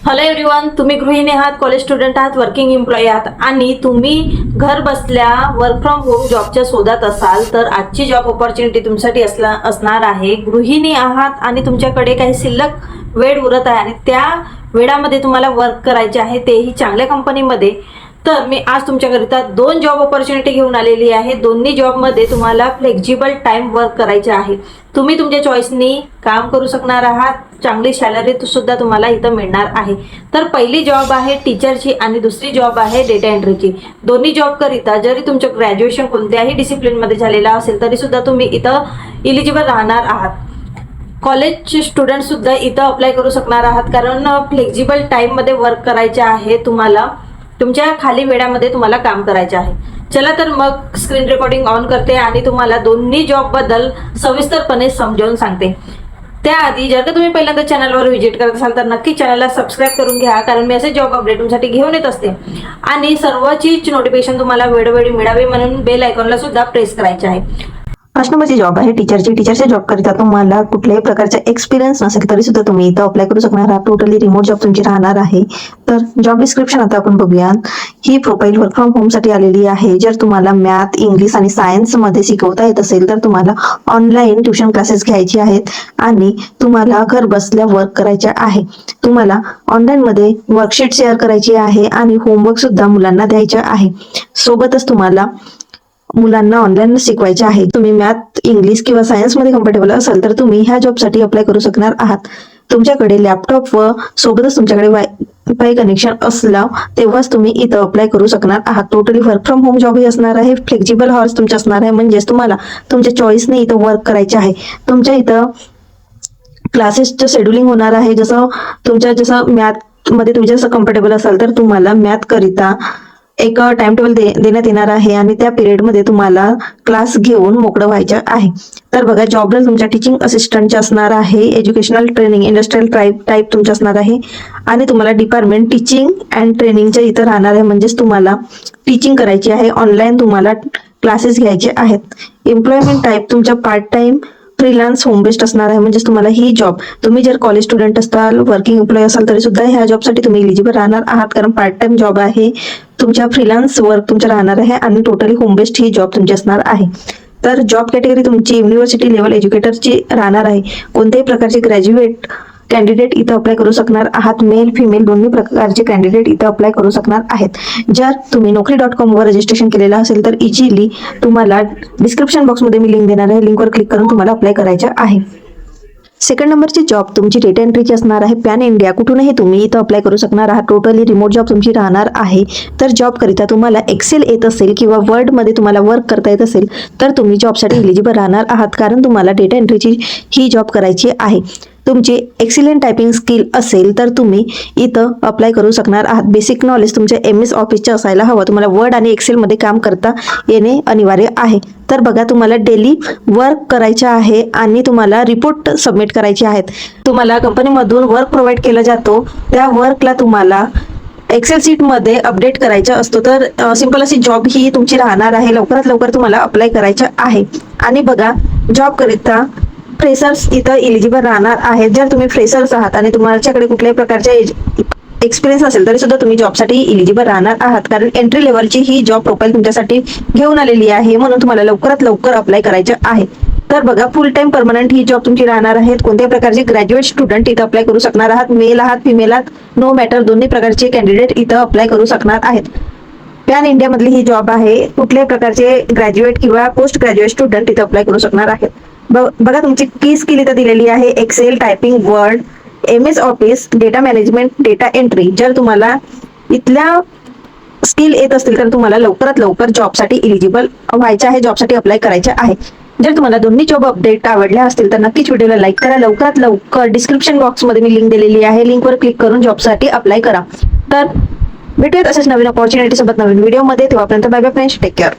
Hello everyone, तुम्ही गृहिणी आहात, कॉलेज स्टुडंट आहात, वर्किंग एम्प्लॉई आहात आणि तुम्ही घर बसल्या वर्क फ्रॉम होम जॉबच्या शोधात असाल तर आजची जॉब ऑपॉर्च्युनिटी तुमच्यासाठी असणार आहे. गृहिणी आहात आणि तुमच्याकडे काही शिल्लक वेळ उरत आहे आणि त्या वेळामध्ये तुम्हाला वर्क करायचे आहे, तेही चांगल्या कंपनीमध्ये. तर मी आज तुमच्याकरिता 2 जॉब ऑपॉर्च्युनिटी घेऊन आलेली आहे. दोन्ही जॉबमध्ये तुम्हाला फ्लेक्झिबल टाइम वर्क करायचे आहे. तुम्ही तुमच्या चॉईसनी काम करू शकणार आहात. चांगली सॅलरी सुद्धा तुम्हाला इथं मिळणार आहे. तर पहिली जॉब आहे टीचरची आणि दुसरी जॉब आहे डेटा एंट्रीची. दोन्ही जॉब करिता जरी तुमचं ग्रॅज्युएशन कोणत्याही डिसिप्लिनमध्ये झालेलं असेल तरी सुद्धा तुम्ही इथं इलिजिबल राहणार आहात. कॉलेजचे स्टुडंट सुद्धा इथं अप्लाय करू शकणार आहात, कारण फ्लेक्झिबल टाइममध्ये वर्क करायचे आहे. तुम्हाला तुमच्या खाली वेळामध्ये तुम्हाला काम करायचे आहे. चला तर मग स्क्रीन रेकॉर्डिंग ऑन करते आणि तुम्हाला दोन्ही जॉब बद्दल सविस्तरपणे समजावून सांगते. त्याआधी जर का तुम्ही पहिल्यांदा चॅनलवर व्हिजिट करत असाल तर नक्की चॅनलला सबस्क्राईब करून घ्या, कारण मी असे जॉब अपडेट तुमच्यासाठी घेऊन येत असते. आणि सर्वची नोटिफिकेशन तुम्हाला वेळोवेळी मिळावी म्हणून बेल आयकॉनला सुद्धा प्रेस करायचे आहे. 5 नंबरची जॉब आहे टीचरची. टीचरच्या जॉब करिता तुम्हाला कुठल्याही प्रकारचा एक्सपिरियन्स नसेल तरी सुद्धा तुम्ही इथं अप्लाय करू शकणार आहात. टोटली रिमोट जॉब तुमची राहणार आहे. तर जॉब डिस्क्रिप्शन आता आपण बघूया. ही प्रोफाईल वर्क फ्रॉम होम साठी आलेली आहे. जर तुम्हाला मॅथ, इंग्लिश आणि सायन्स मध्ये शिकवता येत असेल तर तुम्हाला ऑनलाईन ट्युशन क्लासेस घ्यायचे आहेत आणि तुम्हाला घर बसल्या वर्क करायचे आहे. तुम्हाला ऑनलाईन मध्ये वर्कशीट शेअर करायची आहे आणि होमवर्क सुद्धा मुलांना द्यायचे आहे. सोबतच तुम्हाला मुलांना ऑनलाईन शिकवायचे आहे. तुम्ही मॅथ, इंग्लिश किंवा सायन्स मध्ये कम्फर्टेबल असाल तर तुम्ही ह्या जॉबसाठी अप्लाय करू शकणार आहात. तुमच्याकडे लॅपटॉप व सोबतच तुमच्याकडे वायफाय कनेक्शन असलं तेव्हाच तुम्ही इथं अप्लाय करू शकणार आहात. Totally work from home job ही असणार आहे. फ्लेक्झिबल हॉर्स तुमचे असणार आहे, म्हणजेच तुम्हाला तुमच्या चॉईसने इथं वर्क करायचे आहे. तुमच्या इथं क्लासेसचं शेड्युलिंग होणार आहे. जसं मॅथ मध्ये तुम्ही जसं कम्फर्टेबल असाल तर तुम्हाला मॅथ करिता एक टाइम टेबल देण्यात येणार आहे आणि त्या पिरियडमध्ये तुम्हाला क्लास घेऊन मोकळं व्हायचं आहे. तर बघा, जॉब रोल तुमच्या टीचिंग असिस्टंटचे असणार आहे. एज्युकेशनल ट्रेनिंग इंडस्ट्रियल टाईप तुमचं असणार आहे आणि तुम्हाला डिपार्टमेंट टीचिंग अँड ट्रेनिंगच्या इथं राहणार आहे, म्हणजेच तुम्हाला टीचिंग करायची आहे. ऑनलाईन तुम्हाला क्लासेस घ्यायचे आहेत. एम्प्लॉयमेंट टाईप तुमच्या part time freelance home based असणार आहे, म्हणजेच तुम्हाला ही जॉब, तुम्ही जर कॉलेज स्टुडंट असाल, वर्किंग एम्प्लॉय असाल तरी सुद्धा ह्या जॉबसाठी तुम्ही एलिजिबल राहणार आहात, कारण पार्ट टाइम जॉब आहे. तुमच्या फ्रीलान्स वर्क तुमच्या राहणार आहे आणि टोटली होम बेस्ड ही जॉब तुमची असणार आहे. तर जॉब कॅटेगरी तुमची युनिव्हर्सिटी लेवल एज्युकेटरची राहणार आहे. कोणत्याही प्रकारचे ग्रॅज्युएट कॅन्डिडेट इथं अप्लाय करू शकणार आहात. मेल फिमेल दोन्ही प्रकारचे कॅन्डिडेट इथं अप्लाय करू शकणार आहेत. जर तुम्ही Naukri.com वर रजिस्ट्रेशन केलेलं असेल तर इझिली तुम्हाला डिस्क्रिप्शन बॉक्समध्ये मी लिंक देणार आहे. लिंकवर क्लिक करून तुम्हाला अप्लाय करायचं आहे. सेकंड नंबरची जॉब तुमची डेटा एंट्रीची असणार आहे. पॅन इंडिया कुठूनही तुम्ही इथं अप्लाय करू शकणार आहात. टोटली रिमोट जॉब तुमची राहणार आहे. तर जॉब करिता तुम्हाला एक्सेल येत असेल किंवा वर्डमध्ये तुम्हाला वर्क करता येत असेल तर तुम्ही जॉबसाठी एलिजिबल राहणार आहात, कारण तुम्हाला डेटा एंट्रीची ही जॉब करायची आहे. तुमची एक्सिलेंट टायपिंग स्किल असेल तर तुम्ही इथं अप्लाय करू शकणार आहात. बेसिक नॉलेज तुमच्या MS ऑफिसचे असायला हवं. तुम्हाला वर्ड आणि एक्सेलमध्ये काम करता येणे अनिवार्य आहे. तर बघा, तुम्हाला डेली वर्क करायचे आहे आणि तुम्हाला रिपोर्ट सबमिट करायचे आहेत. तुम्हाला कंपनीमधून वर्क प्रोव्हाइड केला जातो, त्या वर्कला तुम्हाला एक्सेल शीटमध्ये अपडेट करायचा असतो. तर सिंपल अशी जॉब ही तुमची राहणार आहे. लवकरात लवकर तुम्हाला अप्लाय करायचं आहे. आणि बघा, जॉब करिता फ्रेशर्स इथं एलिजिबल राहणार आहेत. जर तुम्ही फ्रेशर्स आहात आणि तुमच्याकडे कुठल्याही प्रकारचे एक्सपिरियन्स असेल तरी सुद्धा तुम्ही जॉबसाठी एलिजिबल राहणार आहात, कारण एंट्री लेवलची ही जॉब प्रोफाईल तुमच्यासाठी घेऊन आलेली आहे, म्हणून तुम्हाला लवकरात लवकर अप्लाय करायचं आहे. तर बघा, फुल टाइम परमनंट ही जॉब तुमची राहणार आहे. कोणत्याही प्रकारचे ग्रॅज्युएट स्टुडंट इथं अप्लाय करू शकणार आहात. मेल आहात, फिमेल आहात, नो मॅटर, दोन्ही प्रकारचे कॅन्डिडेट इथं अप्लाय करू शकणार आहेत. पॅन इंडिया मधली ही जॉब आहे. कुठल्याही प्रकारचे ग्रॅज्युएट किंवा पोस्ट ग्रॅज्युएट स्टुडंट इथं अप्लाय करू शकणार आहेत. बघा, तुमची की स्किल इथं दिलेली आहे. Excel, typing, word, MS office, data management, data entry. जर तुम्हाला इथल्या स्किल येत असतील तर तुम्हाला लवकरात लवकर जॉबसाठी एलिजिबल व्हायचे आहे, जॉबसाठी अप्लाय करायचे आहे. जर तुम्हाला दोन्ही जॉब अपडेट आवडल्या असतील तर नक्कीच व्हिडिओला लाईक करा. लवकरात लवकर डिस्क्रिप्शन बॉक्समध्ये मी लिंक दिलेली आहे, लिंकवर क्लिक करून जॉबसाठी अप्लाय करा. तर भेटूयात अशाच नवीन ऑपॉर्च्युनिटी सोबत नवीन व्हिडिओमध्ये. तेव्हापर्यंत bye bye friends, take care.